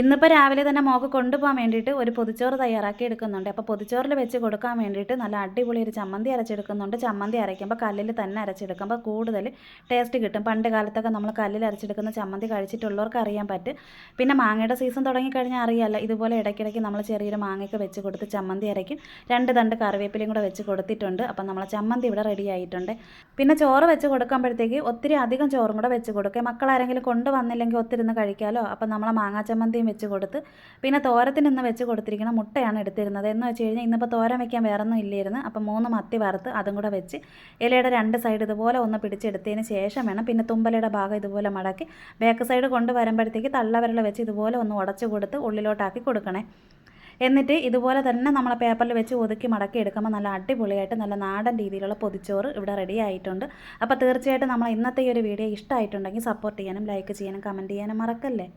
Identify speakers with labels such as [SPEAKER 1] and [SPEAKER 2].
[SPEAKER 1] ഇന്നിപ്പോൾ രാവിലെ തന്നെ മോൾക്ക് കൊണ്ടുപോകാൻ വേണ്ടിയിട്ട് ഒരു പൊതിച്ചോറ് തയ്യാറാക്കി എടുക്കുന്നുണ്ട്. അപ്പോൾ പൊതിച്ചോറിൽ വെച്ച് കൊടുക്കാൻ വേണ്ടിയിട്ട് നല്ല അടിപൊളി ഒരു ചമ്മന്തി അരച്ചെടുക്കുന്നുണ്ട്. ചമ്മന്തി അരയ്ക്കുമ്പോൾ കല്ലിൽ തന്നെ അരച്ചെടുക്കുമ്പോൾ കൂടുതൽ ടേസ്റ്റ് കിട്ടും. പണ്ട് കാലത്തൊക്കെ നമ്മൾ കല്ലിൽ അരച്ചെടുക്കുന്ന ചമ്മന്തി കഴിച്ചിട്ടുള്ളവർക്ക് അറിയാൻ പറ്റും. പിന്നെ മാങ്ങയുടെ സീസൺ തുടങ്ങിക്കഴിഞ്ഞാൽ അറിയാമല്ലോ, ഇതുപോലെ ഇടയ്ക്കിടയ്ക്ക് നമ്മൾ ചെറിയൊരു മാങ്ങയൊക്കെ വെച്ച് കൊടുത്ത് ചമ്മന്തി അരയ്ക്കും. 2 തണ്ട് കറിവേപ്പിലയും കൂടെ വെച്ച് കൊടുത്തിട്ടുണ്ട്. അപ്പം നമ്മളെ ചമ്മന്തി ഇവിടെ റെഡി ആയിട്ടുണ്ട്. പിന്നെ ചോറ് വെച്ച് കൊടുക്കുമ്പോഴത്തേക്ക് ഒത്തിരി അധികം ചോറും കൂടെ വെച്ച് കൊടുക്കുക. മക്കളാരെങ്കിലും കൊണ്ടുവന്നില്ലെങ്കിൽ ഒത്തിരുന്ന് കഴിക്കാമല്ലോ. അപ്പം നമ്മളെ മാങ്ങാ ചമ്മന്തി വെച്ച് കൊടുത്ത് പിന്നെ തോരത്തിന് ഇന്ന് വെച്ച് കൊടുത്തിരിക്കുന്ന മുട്ടയാണ് എടുത്തിരുന്നത്. എന്ന് വെച്ച് കഴിഞ്ഞാൽ ഇന്നിപ്പോൾ തോരൻ വയ്ക്കാൻ വേറെ ഒന്നും ഇല്ലായിരുന്നു. അപ്പം 3 മത്തി വറുത്ത് അതും കൂടെ വെച്ച് ഇലയുടെ 2 സൈഡ് ഇതുപോലെ ഒന്ന് പിടിച്ചെടുത്തതിന് ശേഷം വേണം പിന്നെ തുമ്പലയുടെ ഭാഗം ഇതുപോലെ മടക്കി ബാക്ക് സൈഡ് കൊണ്ടുവരുമ്പോഴത്തേക്ക് തള്ളവിരൽ വെച്ച് ഇതുപോലെ ഒന്ന് ഉടച്ചു കൊടുത്ത് ഉള്ളിലോട്ടാക്കി കൊടുക്കണേ. എന്നിട്ട് ഇതുപോലെ തന്നെ നമ്മളെ പേപ്പറിൽ വെച്ച് ഒതുക്കി മടക്കി എടുക്കുമ്പോൾ നല്ല അടിപൊളിയായിട്ട് നല്ല നാടൻ രീതിയിലുള്ള പൊതിച്ചോറ് ഇവിടെ റെഡി ആയിട്ടുണ്ട്. അപ്പോൾ തീർച്ചയായിട്ടും നമ്മൾ ഇന്നത്തെ ഈ ഒരു വീഡിയോ ഇഷ്ടമായിട്ടുണ്ടെങ്കിൽ സപ്പോർട്ട് ചെയ്യാനും ലൈക്ക് ചെയ്യാനും കമൻറ്റ് ചെയ്യാനും മറക്കല്ലേ.